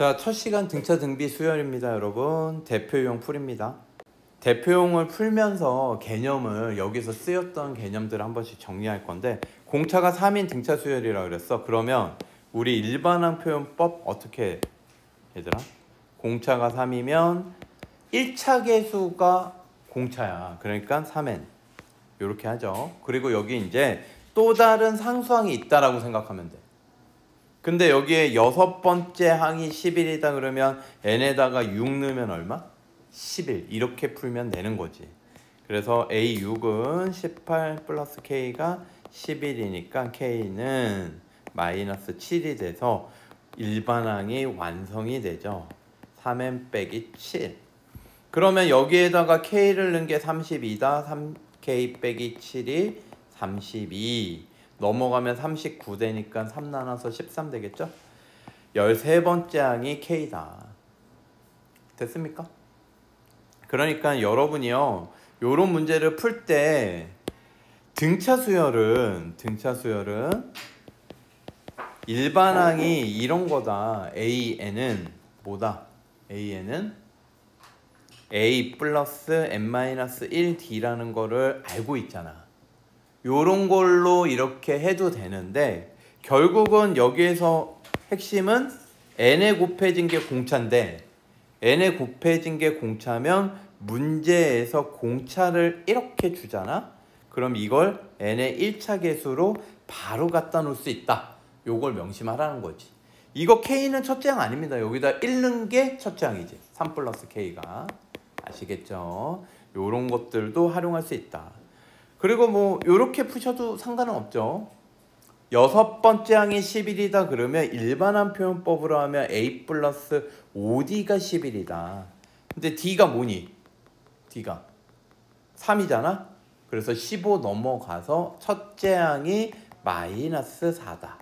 자, 첫 시간 등차 등비 수열입니다, 여러분. 대표용 풀입니다. 대표용을 풀면서 개념을 여기서 쓰였던 개념들을 한 번씩 정리할 건데, 공차가 3인 등차 수열이라고 그랬어. 그러면 우리 일반항 표현법 어떻게 해, 얘들아? 공차가 3이면 1차 계수가 공차야. 그러니까 3n 이렇게 하죠. 그리고 여기 이제 또 다른 상수항이 있다라고 생각하면 돼. 근데 여기에 여섯 번째 항이 11이다 그러면 n에다가 6 넣으면 얼마? 11. 이렇게 풀면 되는 거지. 그래서 A6은 18 플러스 K가 11이니까 K는 마이너스 7이 돼서 일반항이 완성이 되죠. 3n 빼기 7. 그러면 여기에다가 K를 넣은 게 32다. 3K 빼기 7이 32. 넘어가면 39 되니까 3 나눠서 13 되겠죠? 13번째 항이 K다. 됐습니까? 그러니까 여러분이요, 요런 문제를 풀 때 등차 수열은 일반항이 이런 거다. AN은 뭐다? AN은 A 플러스 n-1D라는 거를 알고 있잖아. 요런 걸로 이렇게 해도 되는데, 결국은 여기에서 핵심은 n에 곱해진 게 공차인데, n에 곱해진 게 공차면 문제에서 공차를 이렇게 주잖아. 그럼 이걸 n의 1차 계수로 바로 갖다 놓을 수 있다. 요걸 명심하라는 거지. 이거 K는 첫째 항 아닙니다. 여기다 1 넣은 게 첫째 항이지. 3 플러스 K가. 아시겠죠? 요런 것들도 활용할 수 있다. 그리고 뭐 요렇게 푸셔도 상관은 없죠. 여섯 번째 항이 11이다 그러면 일반항 표현법으로 하면 A 플러스 5D가 11이다. 근데 D가 뭐니? D가 3이잖아? 그래서 15 넘어가서 첫째 항이 마이너스 4다.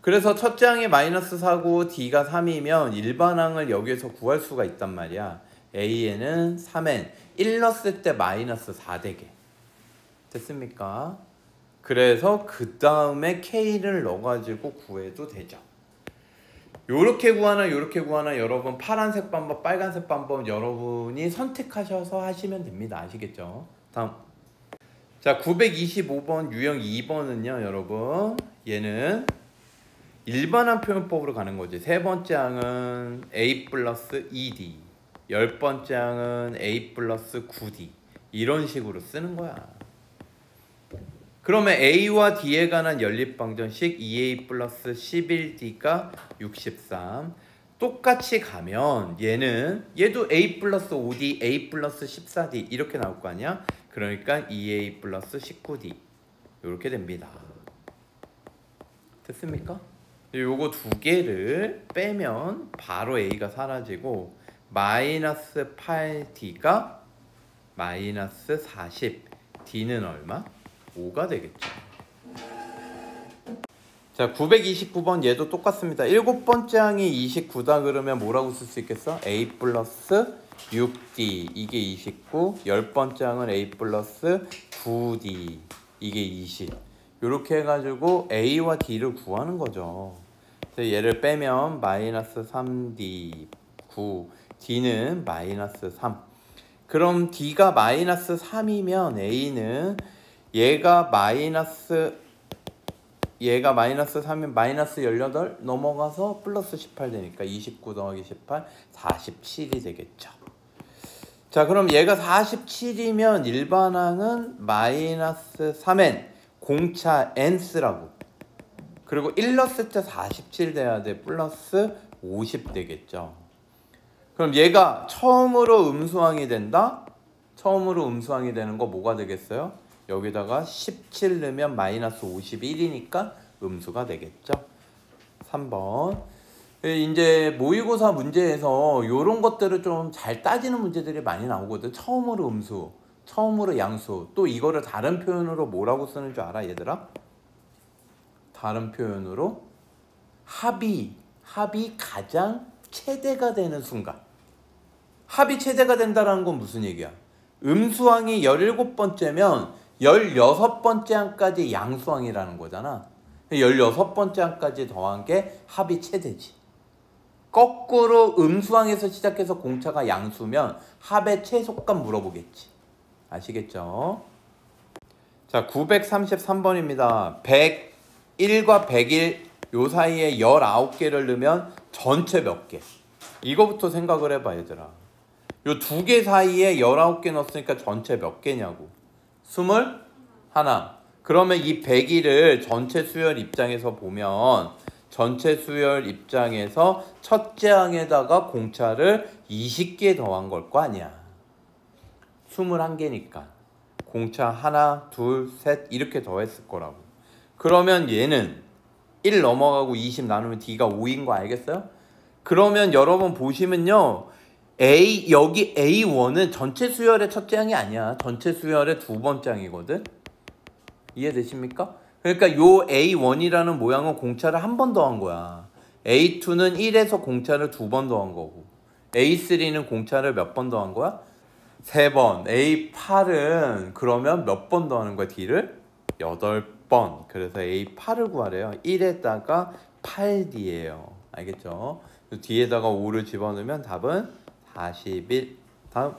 그래서 첫째 항이 마이너스 4고 D가 3이면 일반항을 여기에서 구할 수가 있단 말이야. A에는 3n 1 넣었을 때 마이너스 4 되게. 됐습니까? 그래서 그 다음에 K를 넣어가지고 구해도 되죠. 요렇게 구하나 요렇게 구하나 여러분 파란색 방법, 빨간색 방법 여러분이 선택하셔서 하시면 됩니다. 아시겠죠? 다음. 자, 925번 유형 2번은요, 여러분. 얘는 일반항 표현법으로 가는 거지. 세 번째 항은 A 플러스 2D. 10번째 항은 A 플러스 9D. 이런 식으로 쓰는 거야. 그러면 A와 D에 관한 연립방정식 2A 플러스 11D가 63. 똑같이 가면 얘도 A 플러스 5D, A 플러스 14D 이렇게 나올 거 아니야? 그러니까 2A 플러스 19D 이렇게 됩니다. 됐습니까? 요거 두 개를 빼면 바로 A가 사라지고 마이너스 8D가 마이너스 40. D는 얼마? 5가 되겠죠. 자, 929번 얘도 똑같습니다. 일곱 번째 항이 29다 그러면 뭐라고 쓸 수 있겠어? A 플러스 6D 이게 29. 10번째 항은 A 플러스 9D 이게 20. 이렇게 해가지고 A와 D를 구하는 거죠. 그래서 얘를 빼면 마이너스 3D 9. D는 마이너스 3. 그럼 D가 마이너스 3이면 A는 얘가 마이너스 3이면 마이너스 18 넘어가서 플러스 18 되니까 29 더하기 18 47이 되겠죠. 자, 그럼 얘가 47이면 일반항은 마이너스 3n 공차 n 쓰라고. 그리고 1 넣었을 때 47 돼야 돼. 플러스 50 되겠죠. 그럼 얘가 처음으로 음수항이 된다? 처음으로 음수항이 되는 거 뭐가 되겠어요? 여기다가 17 넣으면 마이너스 51이니까 음수가 되겠죠. 3번. 이제 모의고사 문제에서 이런 것들을 좀 잘 따지는 문제들이 많이 나오거든. 처음으로 음수, 처음으로 양수. 또 이거를 다른 표현으로 뭐라고 쓰는 줄 알아, 얘들아? 다른 표현으로 합이 가장 최대가 되는 순간. 합이 최대가 된다는 건 무슨 얘기야? 음수항이 17번째면 16번째 항까지 양수항이라는 거잖아. 16번째 항까지 더한 게 합이 최대지. 거꾸로 음수항에서 시작해서 공차가 양수면 합의 최소값 물어보겠지. 아시겠죠? 자, 933번입니다. 101과 101 요 사이에 19개를 넣으면 전체 몇 개? 이거부터 생각을 해봐 얘들아. 요 두 개 사이에 19개 넣었으니까 전체 몇 개냐고. 21. 그러면 이 101을 전체 수열 입장에서 보면 전체 수열 입장에서 첫째 항에다가 공차를 20개 더한 걸 거 아니야. 21개니까 공차 하나, 둘, 셋 이렇게 더했을 거라고. 그러면 얘는 1 넘어가고 20 나누면 D가 5인 거 알겠어요? 그러면 여러분 보시면요, 여기 A1은 전체 수열의 첫째 항이 아니야. 전체 수열의 두 번째 항이거든. 이해되십니까? 그러니까 요 A1이라는 모양은 공차를 한 번 더한 거야. A2는 1에서 공차를 두 번 더한 거고, A3는 공차를 몇 번 더한 거야? 3번. A8은 그러면 몇 번 더하는 거야? D를? 8번. 그래서 A8을 구하래요. 1에다가 8D예요. 알겠죠? 뒤에다가 5를 집어넣으면 답은 41. 다음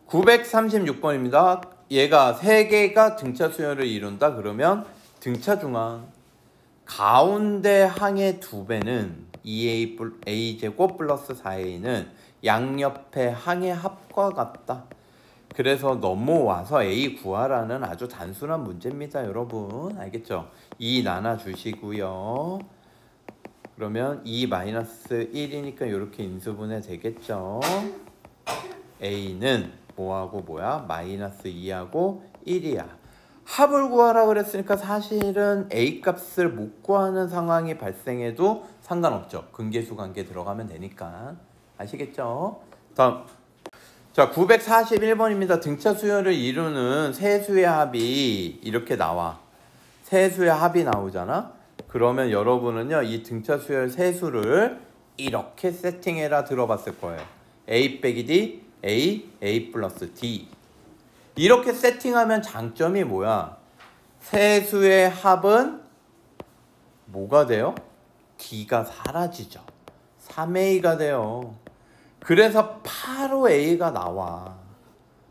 936번입니다. 얘가 3개가 등차 수열을 이룬다. 그러면 등차 중앙 가운데 항의 2배는 2a제곱 플러스 4a는 양옆의 항의 합과 같다. 그래서 넘어와서 a 구하라는 아주 단순한 문제입니다. 여러분 알겠죠? 2 나눠주시고요. 그러면 2-1이니까 이렇게 인수분해 되겠죠. a는 뭐하고 뭐야? -2하고 1이야. 합을 구하라 그랬으니까 사실은 a 값을 못 구하는 상황이 발생해도 상관없죠. 근계수 관계 들어가면 되니까. 아시겠죠? 다음. 자, 941번입니다. 등차 수열을 이루는 세수의 합이 이렇게 나와. 세수의 합이 나오잖아. 그러면 여러분은요, 이 등차 수열 세수를 이렇게 세팅해라 들어봤을 거예요. a 빼기 d, a 플러스 d. 이렇게 세팅하면 장점이 뭐야? 세수의 합은 뭐가 돼요? d가 사라지죠. 3a가 돼요. 그래서 바로 a가 나와.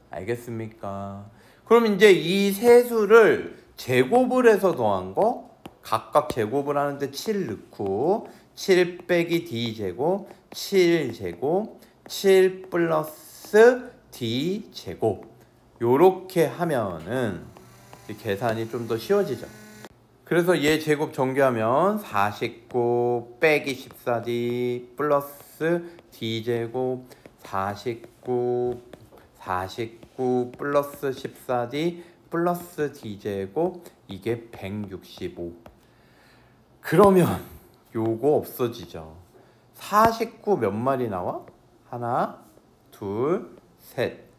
알겠습니까? 그럼 이제 이 세수를 제곱을 해서 더한 거 각각 제곱을 하는데 7 넣고 7 빼기 d제곱 7제곱 7 플러스 d제곱 요렇게 하면은 계산이 좀 더 쉬워지죠. 그래서 얘 제곱 전개하면 49 빼기 14d 플러스 d제곱 49 플러스 14d 플러스 d제곱 이게 165. 그러면 요거 없어지죠. 49 몇 마리 나와? 하나, 둘, 셋.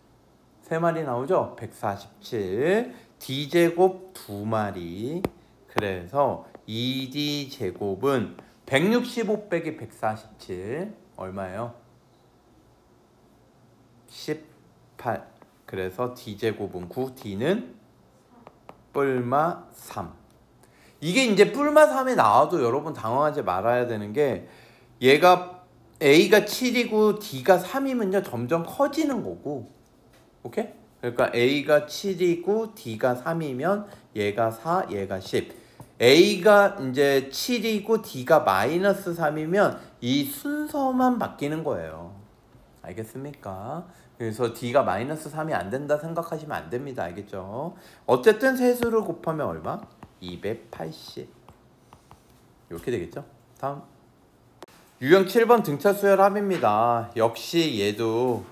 세 마리 나오죠? 147. d제곱 2마리. 그래서 2d제곱은 165 빼기 147 얼마예요? 18. 그래서 d제곱은 9, d는 뿔마 3. 이게 이제 뿔마 3이 나와도 여러분 당황하지 말아야 되는 게 얘가 a가 7이고 d가 3이면요 점점 커지는 거고. 오케이? 그러니까 a가 7이고 d가 3이면 얘가 4, 얘가 10. a가 이제 7이고 d가 마이너스 3이면 이 순서만 바뀌는 거예요. 알겠습니까? 그래서 d가 마이너스 3이 안 된다 생각하시면 안 됩니다. 알겠죠? 어쨌든 세수를 곱하면 얼마? 280. 이렇게 되겠죠? 다음. 유형 7번 등차 수열 합입니다. 역시 얘도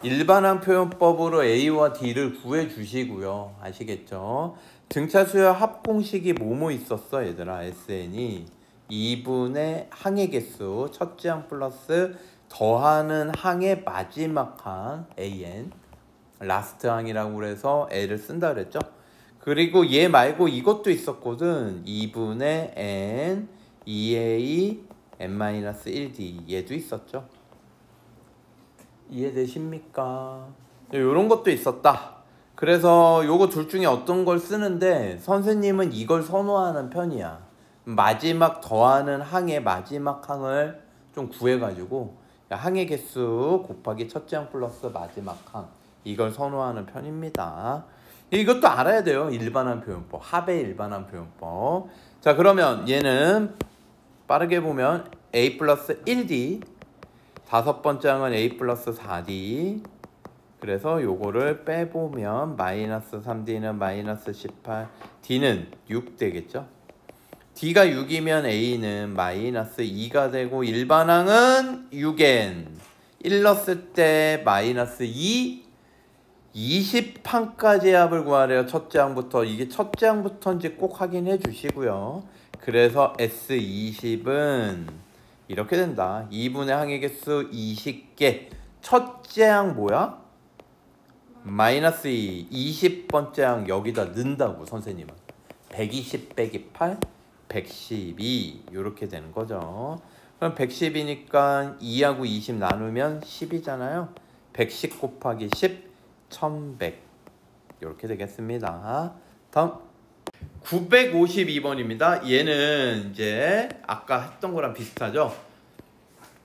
일반항 표현법으로 a와 d를 구해 주시고요. 아시겠죠? 등차 수열 합 공식이 뭐뭐 있었어 얘들아? SN이 2분의 항의 개수 첫째 항 플러스 더하는 항의 마지막 항 an 라스트 항이라고 그래서 L을 쓴다 그랬죠. 그리고 얘 말고 이것도 있었거든. 2분의 n 2a n-1d 얘도 있었죠. 이해되십니까? 요런 것도 있었다. 그래서 요거 둘 중에 어떤 걸 쓰는데 선생님은 이걸 선호하는 편이야. 마지막 더하는 항의 마지막 항을 좀 구해가지고 항의 개수 곱하기 첫째 항 플러스 마지막 항 이걸 선호하는 편입니다. 이것도 알아야 돼요. 일반항 표현법, 합의 일반항 표현법. 자, 그러면 얘는 빠르게 보면 a 플러스 1d, 다섯 번째 항은 a 플러스 4d. 그래서 요거를 빼보면 마이너스 3d는 마이너스 18, d는 6 되겠죠. d가 6이면 a는 마이너스 2가 되고 일반항은 6n 1 넣었을 때 마이너스 2 20항까지의 합을 구하래요. 첫째 항부터. 이게 첫째 항부터인지 꼭 확인해 주시고요. 그래서 S20은 이렇게 된다. 2분의 항의 개수 20개. 첫째 항 뭐야? 마이너스 2. 20번째 항 여기다 넣는다고 선생님은. 120 빼기 8, 112 이렇게 되는 거죠. 그럼 110이니까 2하고 20 나누면 10이잖아요. 110 곱하기 10 1100 이렇게 되겠습니다. 다음 952번입니다. 얘는 이제 아까 했던 거랑 비슷하죠.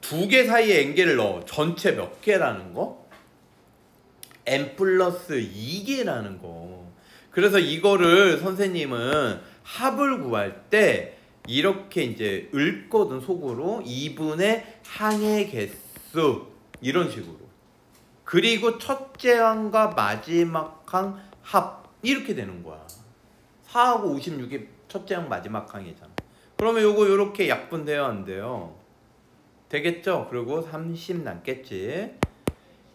두 개 사이에 n개를 넣어. 전체 몇 개라는 거? n 플러스 2개라는 거. 그래서 이거를 선생님은 합을 구할 때 이렇게 이제 읊거든. 속으로 2분의 항의 개수 이런 식으로. 그리고 첫째 항과 마지막 항 합 이렇게 되는 거야. 4하고 56이 첫째 항 마지막 항이잖아. 그러면 요거 요렇게 약분돼요 안 돼요? 되겠죠? 그리고 30 남겠지.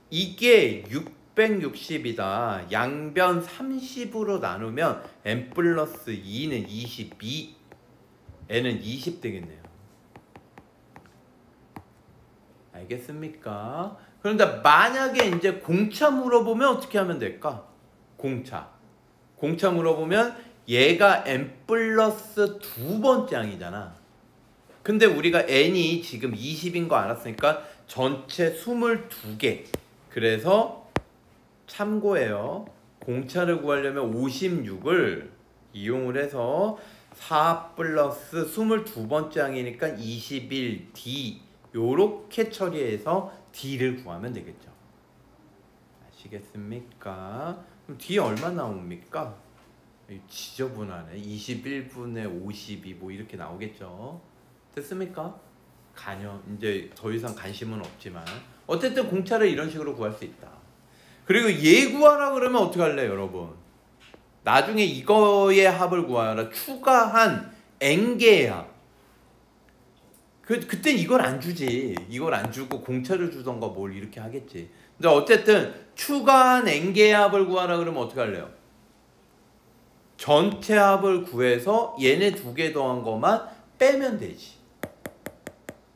이게 660이다. 양변 30으로 나누면 n 플러스 2는 22, n은 20 되겠네요. 알겠습니까? 그런데 만약에 이제 공차 물어보면 어떻게 하면 될까? 공차 물어보면 얘가 n 플러스 두 번째 항이잖아. 근데 우리가 n이 지금 20인 거 알았으니까 전체 22개. 그래서 참고해요. 공차를 구하려면 56을 이용을 해서 4 플러스 22번째 항이니까 21d 요렇게 처리해서 d를 구하면 되겠죠. 아시겠습니까? 그럼 d 얼마 나옵니까? 지저분하네. 21분의 52 뭐 이렇게 나오겠죠. 됐습니까? 가녀 이제 더 이상 관심은 없지만 어쨌든 공차를 이런 식으로 구할 수 있다. 그리고 얘 구하라 그러면 어떻게 할래 여러분? 나중에 이거의 합을 구하라. 추가한 n개의 합. 그땐 이걸 안 주지. 이걸 안 주고 공차를 주던가 뭘 이렇게 하겠지. 근데 어쨌든 추가한 n개의 합을 구하라 그러면 어떻게 할래요? 전체 합을 구해서 얘네 두 개 더한 것만 빼면 되지.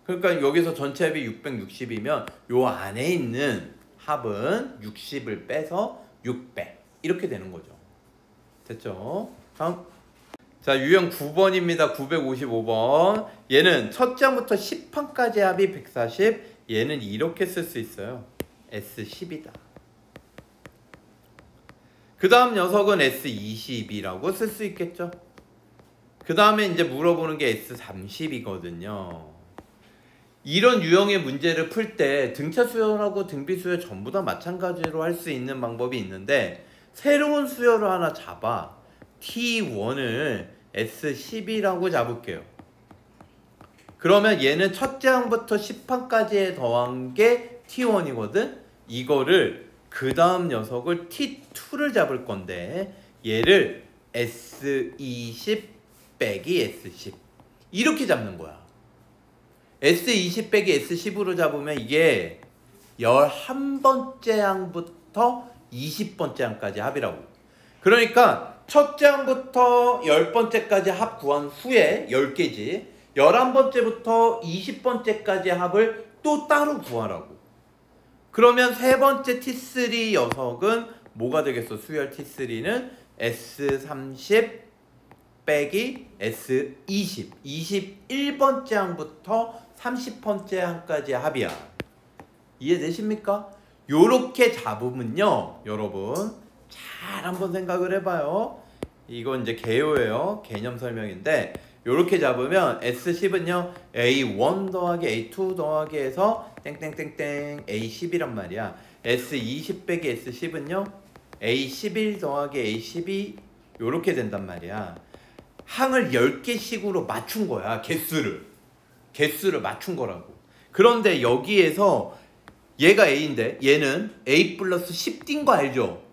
그러니까 여기서 전체 합이 660이면 요 안에 있는 합은 60을 빼서 600 이렇게 되는 거죠. 됐죠? 다음. 자, 유형 9번입니다. 955번. 얘는 첫째 항부터 10항까지 합이 140. 얘는 이렇게 쓸 수 있어요. S10이다. 그 다음 녀석은 S20이라고 쓸 수 있겠죠. 그 다음에 이제 물어보는 게 S30이거든요. 이런 유형의 문제를 풀 때 등차 수열하고 등비 수열 전부 다 마찬가지로 할 수 있는 방법이 있는데 새로운 수열을 하나 잡아. T1을 S10이라고 잡을게요. 그러면 얘는 첫째 항부터 10항까지에 더한 게 T1이거든. 이거를 그 다음 녀석을 T2를 잡을 건데 얘를 S20 빼기 S10 이렇게 잡는 거야. S20 빼기 S10으로 잡으면 이게 11번째 항부터 20번째 항까지 합이라고. 그러니까 첫째 항부터 10번째까지 합 구한 후에 10개지 11번째부터 20번째까지 합을 또 따로 구하라고. 그러면 세 번째 T3 녀석은 뭐가 되겠어? 수열 T3는 S30 빼기 S20 21번째 항부터 30번째 항까지 합이야. 이해되십니까? 요렇게 잡으면요 여러분 잘 한번 생각을 해봐요. 이건 이제 개요예요. 개념 설명인데 요렇게 잡으면 S10은요 A1 더하기 A2 더하기 해서 땡땡땡땡 A10이란 말이야. S20 빼기 S10은요 A11 더하기 A12 요렇게 된단 말이야. 항을 10개씩으로 맞춘 거야. 개수를 맞춘 거라고. 그런데 여기에서 얘가 A인데 얘는 A 플러스 10D인 거 알죠?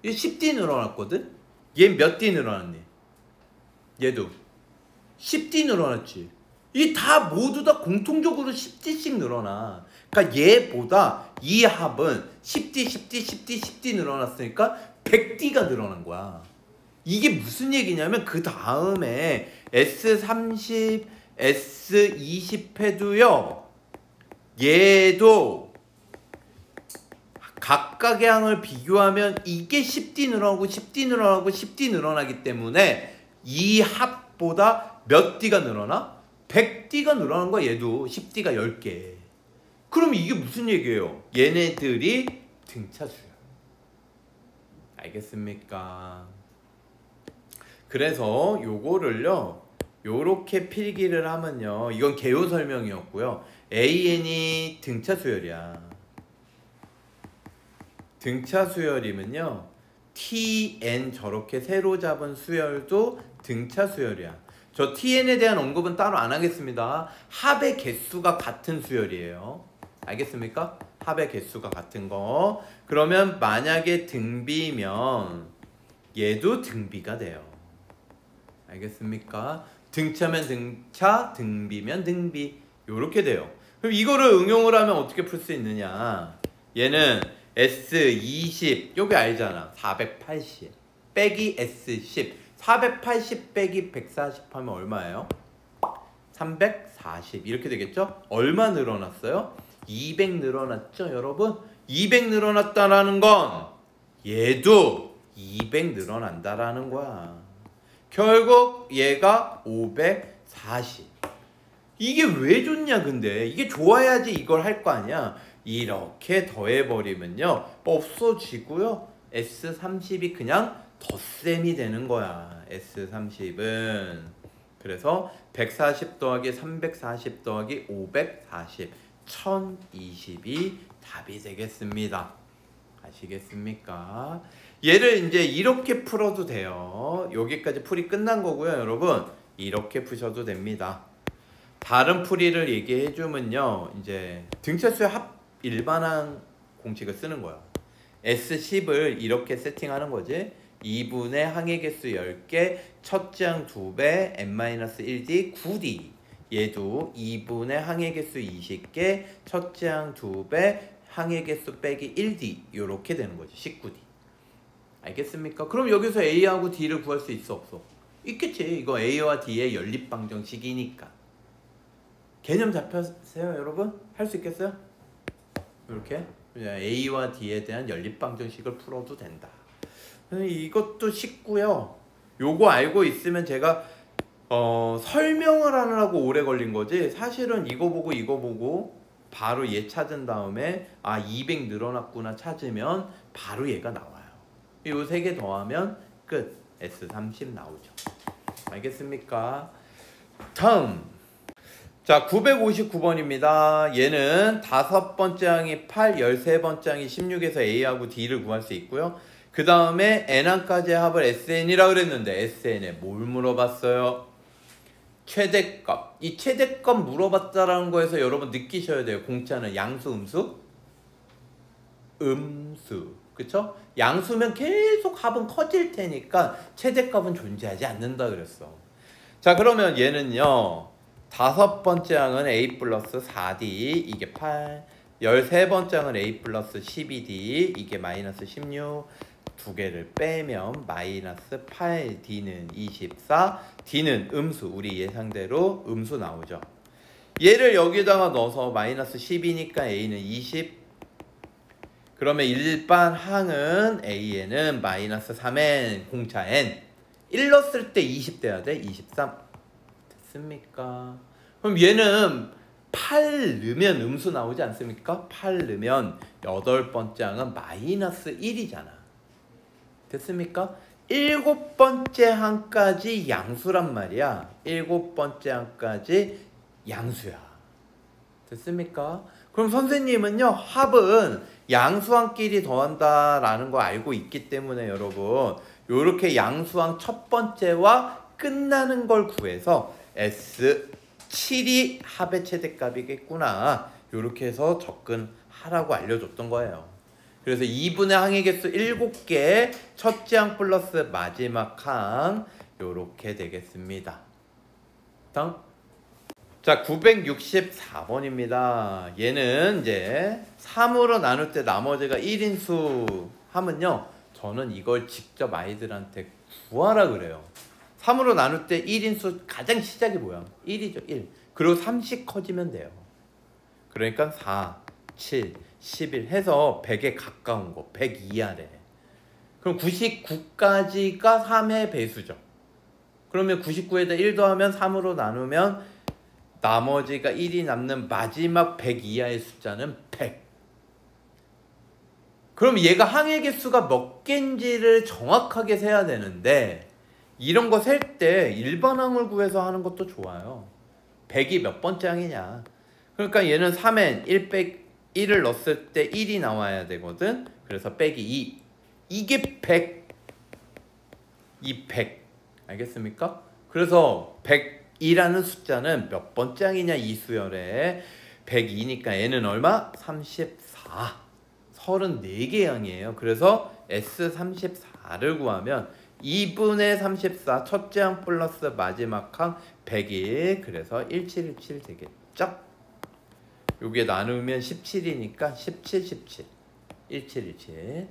얘 10D 늘어났거든? 얘 몇 D 늘어났니? 얘도 10D 늘어났지. 이 다 모두 다 공통적으로 10D씩 늘어나. 그러니까 얘보다 이 합은 10D, 10D, 10D, 10D 늘어났으니까 100D가 늘어난 거야. 이게 무슨 얘기냐면 그 다음에 S30, S20 해도요. 얘도 각각의 항을 비교하면 이게 10D 늘어나고 10D 늘어나고 10D 늘어나기 때문에 이 합보다 몇 D가 늘어나? 100D가 늘어난 거야. 얘도 10D가 10개. 그럼 이게 무슨 얘기예요? 얘네들이 등차수야. 알겠습니까? 그래서 요거를요 요렇게 필기를 하면요, 이건 개요 설명이었고요, AN이 등차 수열이야. 등차 수열이면요 TN 저렇게 세로 잡은 수열도 등차 수열이야. 저 TN에 대한 언급은 따로 안 하겠습니다. 합의 개수가 같은 수열이에요. 알겠습니까? 합의 개수가 같은 거. 그러면 만약에 등비면 얘도 등비가 돼요. 알겠습니까? 등차면 등차, 등비면 등비. 요렇게 돼요. 그럼 이거를 응용을 하면 어떻게 풀 수 있느냐? 얘는 S20 여기 알잖아. 480 빼기 S10. 480 빼기 140 하면 얼마예요? 340 이렇게 되겠죠? 얼마 늘어났어요? 200 늘어났죠 여러분? 200 늘어났다라는 건 얘도 200 늘어난다라는 거야. 결국 얘가 540. 이게 왜 좋냐 근데. 이게 좋아야지 이걸 할 거 아니야. 이렇게 더해버리면요 없어지고요. S30이 그냥 덧셈이 되는 거야. S30은. 그래서 140 더하기 340 더하기 540 1020이 답이 되겠습니다. 아시겠습니까? 얘를 이제 이렇게 풀어도 돼요. 여기까지 풀이 끝난 거고요 여러분. 이렇게 푸셔도 됩니다. 다른 풀이를 얘기해 주면요, 이제 등차수의 합 일반항 공식을 쓰는 거야. S10을 이렇게 세팅하는 거지. 2분의 항의 개수 10개, 첫째 항 2배, n-1d, 9d. 얘도 2분의 항의 개수 20개, 첫째 항 2배, 항의 개수 빼기 1d. 요렇게 되는 거지. 19d. 알겠습니까? 그럼 여기서 A하고 D를 구할 수 있어 없어? 있겠지. 이거 A와 D의 연립방정식이니까. 개념 잡혔어요 여러분? 할 수 있겠어요? 이렇게 A와 D에 대한 연립방정식을 풀어도 된다. 이것도 쉽고요. 요거 알고 있으면 제가 설명을 하느라고 오래 걸린 거지, 사실은 이거 보고 바로 얘 찾은 다음에 200 늘어났구나 찾으면 바로 얘가 나와요. 요 세 개 더하면 끝. S30 나오죠. 알겠습니까? 다음, 자 959번입니다. 얘는 5번째 항이 8, 13번째 항이 16에서 A하고 D를 구할 수 있고요. 그 다음에 N항까지의 합을 SN이라 그랬는데 SN에 뭘 물어봤어요? 최대값. 이 최대값 물어봤다라는 거에서 여러분 느끼셔야 돼요. 공짜는 양수, 음수? 음수. 그쵸? 양수면 계속 합은 커질 테니까 최대값은 존재하지 않는다 그랬어. 자 그러면 얘는요 5번째 항은 A 플러스 4D 이게 8, 13번째 항은 A 플러스 12D 이게 마이너스 16, 두 개를 빼면 마이너스 8D는 24, D는 음수, 우리 예상대로 음수 나오죠. 얘를 여기다가 넣어서 마이너스 10이니까 A는 20. 그러면 일반 항은 A에는 마이너스 3n 공차 n 1 넣었을 때 20 돼야 돼. 23 됐습니까? 그럼 얘는 8 넣으면 음수 나오지 않습니까? 8 넣으면 8번째 항은 마이너스 1이잖아. 됐습니까? 7번째 항까지 양수란 말이야. 7번째 항까지 양수야. 됐습니까? 그럼 선생님은요, 합은 양수항끼리 더한다라는 거 알고 있기 때문에 여러분, 요렇게 양수항 첫 번째와 끝나는 걸 구해서 S7이 합의 최대값이겠구나, 요렇게 해서 접근하라고 알려줬던 거예요. 그래서 2분의 항의 개수 7개, 첫째 항 플러스 마지막 항, 요렇게 되겠습니다. 다음. 자, 964번입니다. 얘는 이제 3으로 나눌 때 나머지가 1인수 하면요, 저는 이걸 직접 아이들한테 구하라 그래요. 3으로 나눌 때 1인수 가장 시작이 뭐야? 1이죠, 1. 그리고 3씩 커지면 돼요. 그러니까 4, 7, 11 해서 100에 가까운 거, 100 이하래. 그럼 99까지가 3의 배수죠. 그러면 99에다 1 더하면 3으로 나누면 나머지가 1이 남는 마지막 100 이하의 숫자는 100. 그럼 얘가 항의 개수가 몇 개인지를 정확하게 세야 되는데, 이런 거 셀 때 일반항을 구해서 하는 것도 좋아요. 100이 몇 번째 항이냐. 그러니까 얘는 3엔 1을 넣었을 때 1이 나와야 되거든. 그래서 빼기 2. 이게 100. 이 100. 알겠습니까? 그래서 100이라는 숫자는 몇 번째 항이냐, 이 수열에. 102니까 얘는 얼마? 34. 34개의 항이에요. 그래서 S34를 구하면 2분의 34 첫째 항 플러스 마지막 항 100일. 그래서 1717 되겠죠? 요게 나누면 17이니까 17, 17. 1717.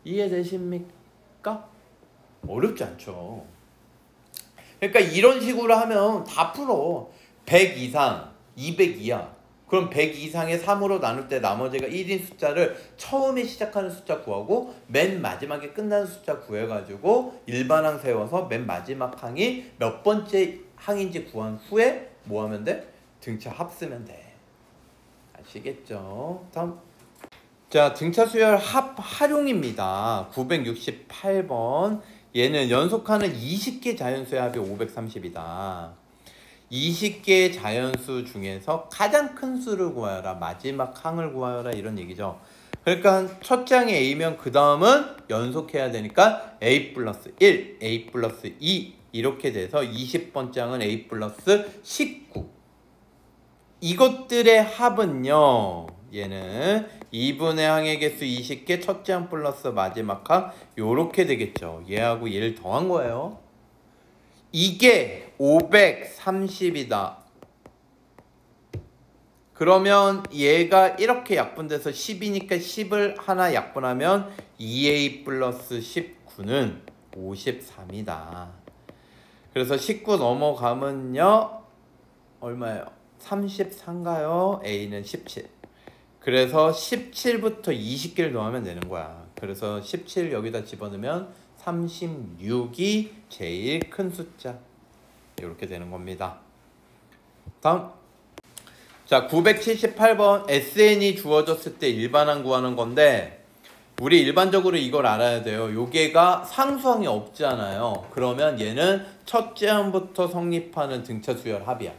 이해되십니까? 어렵지 않죠. 그러니까 이런 식으로 하면 다 풀어. 100 이상, 200 이하. 그럼 100 이상의 3으로 나눌 때 나머지가 1인 숫자를 처음에 시작하는 숫자 구하고 맨 마지막에 끝나는 숫자 구해가지고 일반항 세워서 맨 마지막 항이 몇 번째 항인지 구한 후에 뭐 하면 돼? 등차 합 쓰면 돼. 아시겠죠? 다음. 자, 등차 수열 합 활용입니다. 968번. 얘는 연속하는 20개 자연수의 합이 530이다. 20개의 자연수 중에서 가장 큰 수를 구하여라, 마지막 항을 구하여라, 이런 얘기죠. 그러니까 첫째 항이 A면 그 다음은 연속해야 되니까 A 플러스 1, A 플러스 2 이렇게 돼서 20번째 항은 A 플러스 19. 이것들의 합은요, 얘는 2분의 항의 개수 20개, 첫째 항 플러스 마지막 항, 요렇게 되겠죠. 얘하고 얘를 더한 거예요. 이게 530이다. 그러면 얘가 이렇게 약분돼서 10이니까 10을 하나 약분하면 2A 플러스 19는 53이다. 그래서 19 넘어가면요, 얼마예요? 34인가요? A는 17. 그래서 17부터 20개를 더하면 되는 거야. 그래서 17 여기다 집어넣으면 36이 제일 큰 숫자. 이렇게 되는 겁니다. 다음. 자, 978번. SN이 주어졌을 때 일반항 구하는 건데, 우리 일반적으로 이걸 알아야 돼요. 요게가 상수항이 없잖아요. 그러면 얘는 첫째 항부터 성립하는 등차 수열 합이야.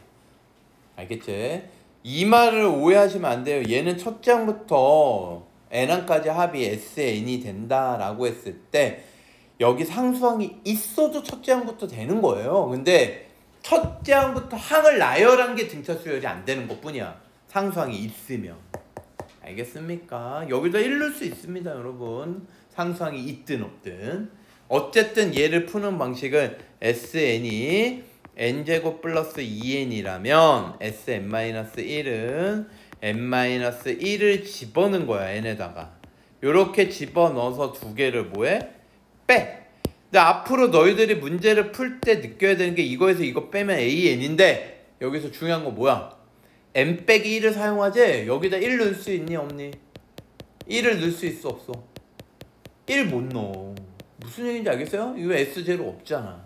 알겠지? 이 말을 오해하시면 안 돼요. 얘는 첫째 항부터 n항까지 합이 SN이 된다라고 했을 때 여기 상수항이 있어도 첫째 항부터 되는 거예요. 근데 첫째 항부터 항을 나열한 게 등차 수열이 안 되는 것 뿐이야. 상수항이 있으면. 알겠습니까? 여기다 1 넣을 수 있습니다, 여러분. 상수항이 있든 없든. 어쨌든 얘를 푸는 방식은 SN이 n제곱 플러스 2n이라면 Sn-1은 n-1을 집어넣은 거야, n에다가. 요렇게 집어넣어서 두 개를 뭐해? 빼! 근데 앞으로 너희들이 문제를 풀 때 느껴야 되는 게 이거에서 이거 빼면 AN인데 여기서 중요한 거 뭐야? n 빼기 1을 사용하지? 여기다 1 넣을 수 있니, 없니? 1을 넣을 수 있어, 없어? 1 못 넣어. 무슨 얘기인지 알겠어요? 이거 S제로 없잖아.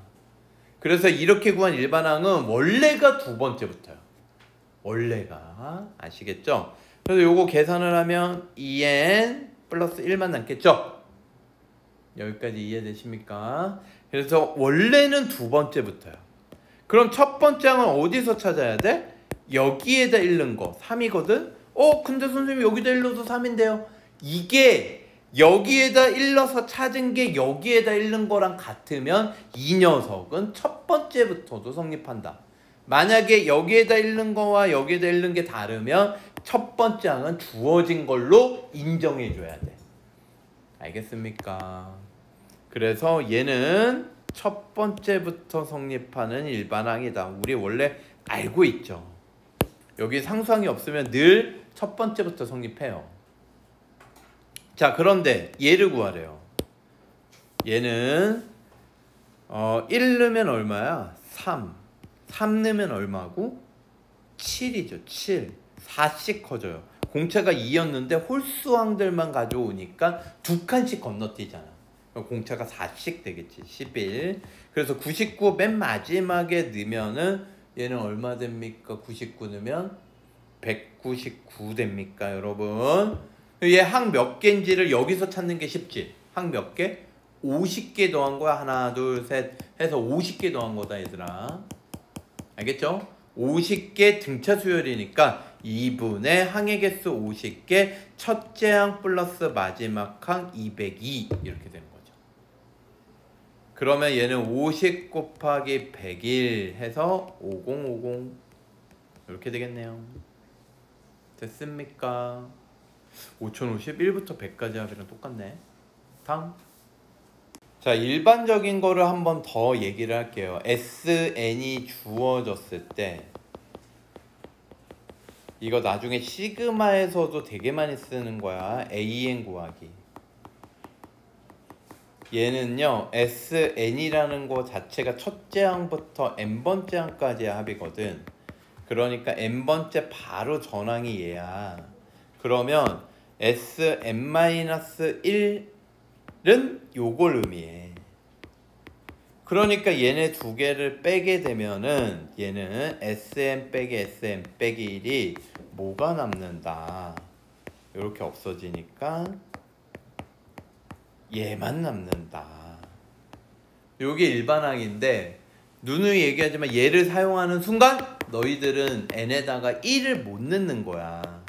그래서 이렇게 구한 일반항은 원래가 두 번째부터요. 원래가. 아시겠죠? 그래서 요거 계산을 하면 2n 플러스 1만 남겠죠? 여기까지 이해되십니까? 그래서 원래는 두 번째부터요. 그럼 첫 번째 항은 어디서 찾아야 돼? 여기에다 읽는 거 3이거든? 근데 선생님 여기다 읽어도 3인데요. 이게 여기에다 일러서 찾은 게 여기에다 읽는 거랑 같으면 이 녀석은 첫 번째부터도 성립한다. 만약에 여기에다 읽는 거와 여기에다 읽는 게 다르면 첫 번째 항은 주어진 걸로 인정해 줘야 돼. 알겠습니까? 그래서 얘는 첫 번째부터 성립하는 일반항이다. 우리 원래 알고 있죠. 여기 상수항이 없으면 늘 첫 번째부터 성립해요. 자, 그런데 얘를 구하래요. 얘는 1 넣으면 얼마야? 3. 3 넣으면 얼마고? 7이죠. 7. 4씩 커져요. 공차가 2였는데 홀수항들만 가져오니까 2칸씩 건너뛰잖아. 공차가 4씩 되겠지. 11. 그래서 99 맨 마지막에 넣으면은 얘는 얼마 됩니까? 99 넣으면 199 됩니까, 여러분? 얘 항 몇 개인지를 여기서 찾는 게 쉽지. 항 몇 개? 50개 더한 거야. 하나, 둘, 셋 해서 50개 더한 거다, 얘들아. 알겠죠? 50개 등차 수열이니까 2분의 항의 개수 50개, 첫째 항 플러스 마지막 항 202 이렇게 되는 거죠. 그러면 얘는 50 곱하기 100일 해서 5050 이렇게 되겠네요. 됐습니까? 5050 1부터 100까지 합이랑 똑같네. 다음. 자, 일반적인 거를 한번 더 얘기를 할게요. SN이 주어졌을 때 이거 나중에 시그마에서도 되게 많이 쓰는 거야. AN 구하기. 얘는요, SN이라는 거 자체가 첫째 항부터 n번째 항까지의 합이거든. 그러니까 n번째 바로 전항이 얘야. 그러면 Sn-1은 요걸 의미해. 그러니까 얘네 두 개를 빼게 되면은 얘는 Sn 빼기 Sn 빼기 1이 뭐가 남는다. 이렇게 없어지니까 얘만 남는다. 요게 일반항인데 누누이 얘기하지만 얘를 사용하는 순간 너희들은 n에다가 1을 못 넣는 거야.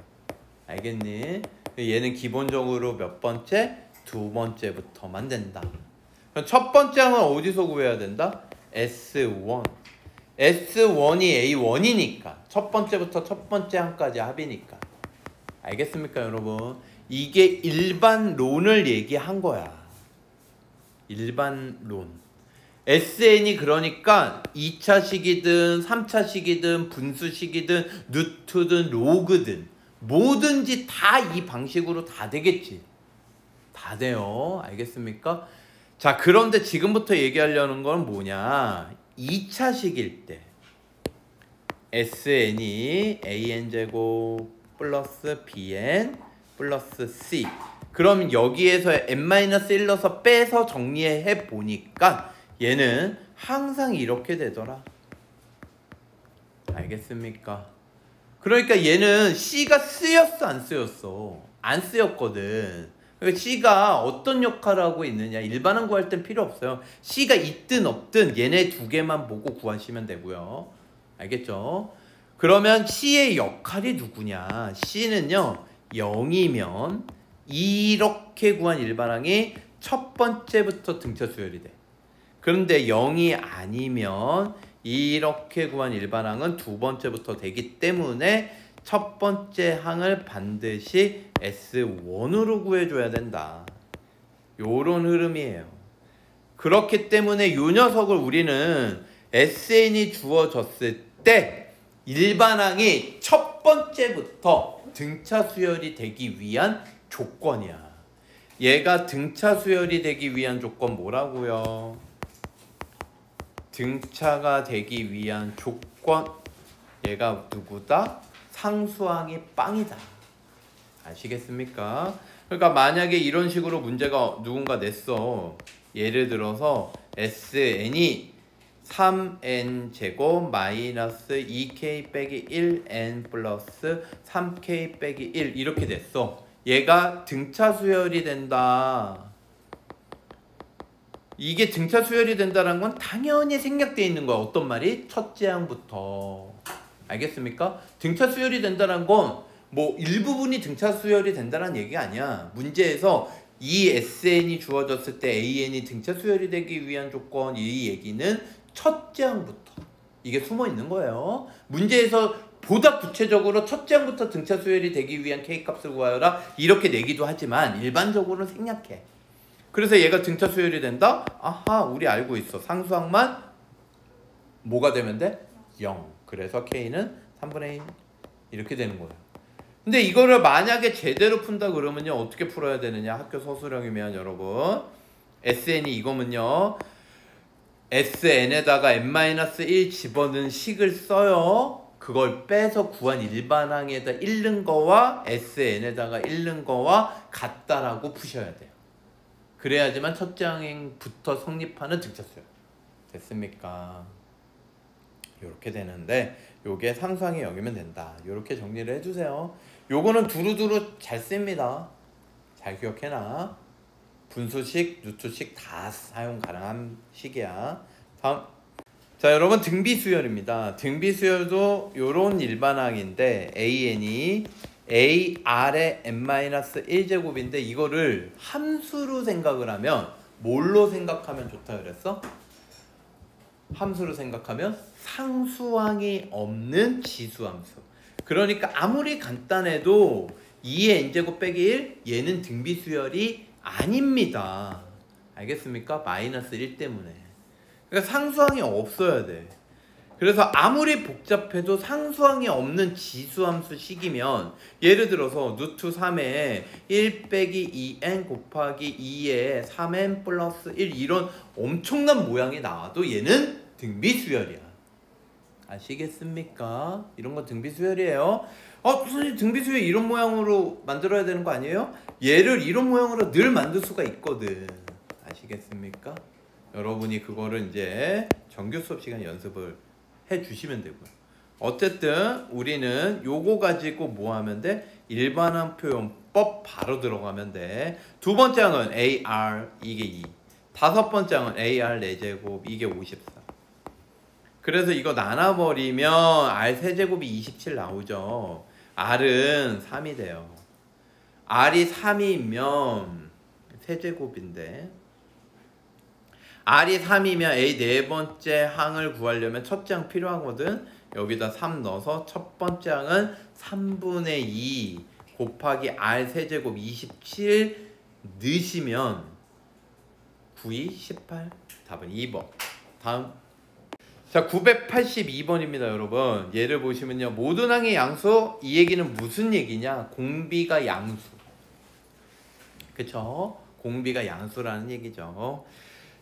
알겠니? 얘는 기본적으로 몇 번째? 두 번째부터만 된다. 그럼 첫 번째 항은 어디서 구해야 된다? S1. S1이 A1이니까 첫 번째부터 첫 번째 항까지 합이니까. 알겠습니까, 여러분? 이게 일반론을 얘기한 거야. 일반론. SN이 그러니까 2차식이든 3차식이든 분수식이든 루트든 로그든 뭐든지 다 이 방식으로 다 되겠지. 다 돼요. 알겠습니까? 자, 그런데 지금부터 얘기하려는 건 뭐냐? 2차식일 때 SN이 AN제곱 플러스 BN 플러스 C. 그럼 여기에서 n-1 넣어서 빼서 정리해 보니까 얘는 항상 이렇게 되더라. 알겠습니까? 그러니까 얘는 C가 쓰였어, 안 쓰였어? 안 쓰였거든. 그러니까 C가 어떤 역할을 하고 있느냐, 일반항 구할 땐 필요 없어요. C가 있든 없든 얘네 두 개만 보고 구하시면 되고요. 알겠죠? 그러면 C의 역할이 누구냐? C는요 0이면 이렇게 구한 일반항이 첫 번째부터 등차 수열이 돼. 그런데 0이 아니면 이렇게 구한 일반항은 두 번째부터 되기 때문에 첫 번째 항을 반드시 S1으로 구해줘야 된다. 요런 흐름이에요. 그렇기 때문에 이 녀석을 우리는 SN이 주어졌을 때 일반항이 첫 번째부터 등차 수열이 되기 위한 조건이야. 얘가 등차 수열이 되기 위한 조건 뭐라고요? 등차가 되기 위한 조건, 얘가 누구다? 상수항이 빵이다. 아시겠습니까? 그러니까 만약에 이런 식으로 문제가 누군가 냈어. 예를 들어서 SN이 3n 제곱 마이너스 2k 빼기 1n 플러스 3k 빼기 1 이렇게 됐어. 얘가 등차 수열이 된다. 이게 등차 수열이 된다는 건 당연히 생략되어 있는 거야. 어떤 말이? 첫째 항부터. 알겠습니까? 등차 수열이 된다는 건 뭐 일부분이 등차 수열이 된다는 얘기가 아니야. 문제에서 이 SN이 주어졌을 때 AN이 등차 수열이 되기 위한 조건, 이 얘기는 첫째 항부터 이게 숨어 있는 거예요. 문제에서 보다 구체적으로 첫째 항부터 등차 수열이 되기 위한 K값을 구하여라 이렇게 내기도 하지만 일반적으로는 생략해. 그래서 얘가 등차 수열이 된다? 아하, 우리 알고 있어. 상수항만 뭐가 되면 돼? 0. 그래서 K는 3분의 1 이렇게 되는 거예요. 근데 이거를 만약에 제대로 푼다 그러면요 어떻게 풀어야 되느냐? 학교 서술형이면 여러분 SN이 이거면요 SN에다가 n-1 집어넣은 식을 써요. 그걸 빼서 구한 일반항에다 읽는 거와 SN에다가 읽는 거와 같다라고 푸셔야 돼요. 그래야지만 첫째 항부터 성립하는 등차수열. 됐습니까? 요렇게 되는데 요게 상수항이 0이면 된다. 요렇게 정리를 해주세요. 요거는 두루두루 잘 씁니다. 잘 기억해놔. 분수식, 루트식 다 사용 가능한 식이야. 다음. 자, 여러분 등비수열입니다. 등비수열도 요런 일반항인데 AN이 AR의 n-1제곱인데 이거를 함수로 생각을 하면 뭘로 생각하면 좋다 그랬어? 함수로 생각하면 상수항이 없는 지수함수. 그러니까 아무리 간단해도 2의 n제곱 빼기 1 얘는 등비수열이 아닙니다. 알겠습니까? 마이너스 1 때문에. 그러니까 상수항이 없어야 돼. 그래서 아무리 복잡해도 상수항이 없는 지수함수 식이면 예를 들어서 루트 3에 1 빼기 2n 곱하기 2에 3n 플러스 1 이런 엄청난 모양이 나와도 얘는 등비수열이야. 아시겠습니까? 이런 건 등비수열이에요. 선생님 등비수열 이런 모양으로 만들어야 되는 거 아니에요? 얘를 이런 모양으로 늘 만들 수가 있거든. 아시겠습니까? 여러분이 그거를 이제 정규 수업 시간 연습을 해 주시면 되고요. 어쨌든 우리는 요거 가지고 뭐 하면 돼? 일반항 표현법 바로 들어가면 돼. 두 번째 항은 AR 이게 2. 다섯 번째 항은 AR 4제곱 이게 54. 그래서 이거 나눠버리면 R 세제곱이 27 나오죠. R은 3이 돼요. R이 3이면 세제곱인데 R이 3이면 A 네 번째 항을 구하려면 첫째 항 필요하거든. 여기다 3 넣어서 첫 번째 항은 3분의 2 곱하기 R 세제곱 27 넣으시면 9, 18 답은 2번. 다음. 자, 982번입니다 여러분. 얘를 보시면요 모든 항의 양수. 이 얘기는 무슨 얘기냐? 공비가 양수. 그쵸? 공비가 양수라는 얘기죠.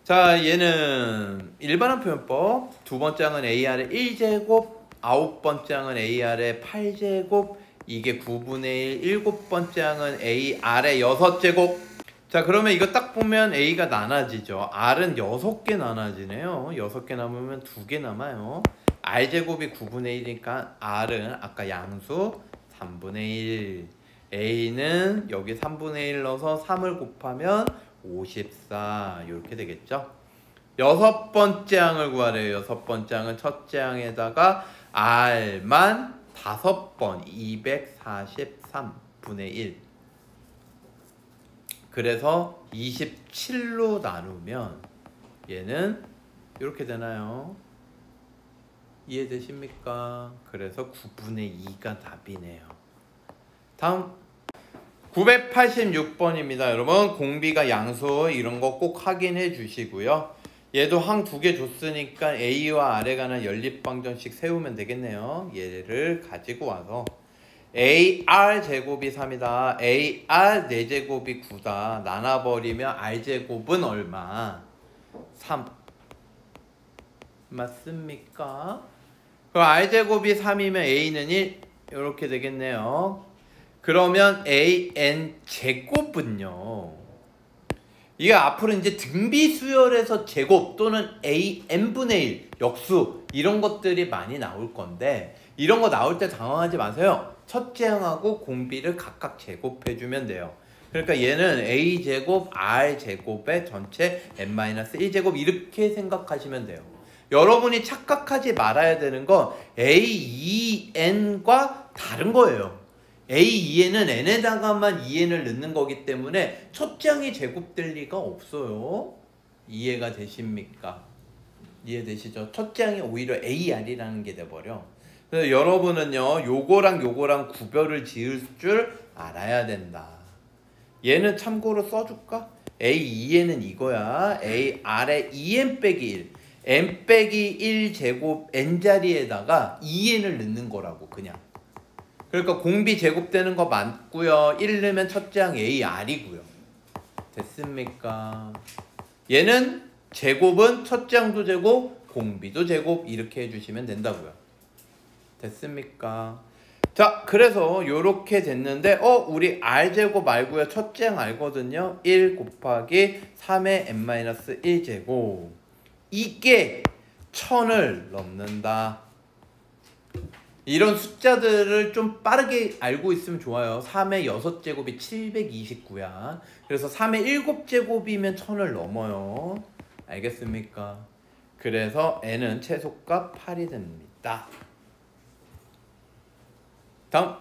자, 얘는 일반항 표현법. 두 번째 항은 AR의 1제곱, 아홉 번째 항은 AR의 8제곱, 이게 9분의 1, 일곱 번째 항은 AR의 6제곱. 자, 그러면 이거 딱 보면 A가 나눠지죠. R은 6개 나눠지네요. 6개 남으면 2개 남아요. R제곱이 9분의 1이니까 R은 아까 양수 3분의 1. A는 여기 3분의 1 넣어서 3을 곱하면 54 이렇게 되겠죠. 여섯 번째 항을 구하래요. 여섯 번째 항은 첫째 항에다가 R만 5번 243분의 1. 그래서 27로 나누면 얘는 이렇게 되나요? 이해되십니까? 그래서 9분의 2가 답이네요. 다음 986번입니다. 여러분 공비가 양수 이런 거 꼭 확인해 주시고요. 얘도 항 2개 줬으니까 A와 R에 관한 연립방정식 세우면 되겠네요. 얘를 가지고 와서 AR 제곱이 3이다. AR 4제곱이 9다. 나눠버리면 R 제곱은 얼마? 3. 맞습니까? 그럼 R 제곱이 3이면 A는 1. 이렇게 되겠네요. 그러면 AN 제곱은요. 이게 앞으로 이제 등비수열에서 제곱 또는 AN분의 1 역수 이런 것들이 많이 나올 건데 이런 거 나올 때 당황하지 마세요. 첫째 항하고 공비를 각각 제곱해주면 돼요. 그러니까 얘는 a제곱 r제곱의 전체 n-1제곱 이렇게 생각하시면 돼요. 여러분이 착각하지 말아야 되는 건 a2n과 다른 거예요. a2n은 n에다가만 2n을 넣는 거기 때문에 첫 장이 제곱될 리가 없어요. 이해가 되십니까? 이해되시죠? 첫 장이 오히려 AR이라는 게 돼버려. 그래서 여러분은요, 요거랑 구별을 지을 줄 알아야 된다. 얘는 참고로 써줄까? A2n은 이거야. AR에 2n 빼기 1. n 빼기 1 제곱 n 자리에다가 2n을 넣는 거라고 그냥. 그러니까 공비 제곱되는 거 맞고요. 1 넣으면 첫 장 AR이고요. 됐습니까? 얘는 제곱은 첫 장도 제곱, 공비도 제곱 이렇게 해주시면 된다고요. 됐습니까? 자, 그래서 요렇게 됐는데 우리 r제곱 알고요. 첫 장 알거든요. 1 곱하기 3의 n-1제곱 이게 1000을 넘는다. 이런 숫자들을 좀 빠르게 알고 있으면 좋아요. 3의 6제곱이 729야. 그래서 3의 7제곱이면 1000을 넘어요. 알겠습니까? 그래서 n은 최소값 8이 됩니다. 다음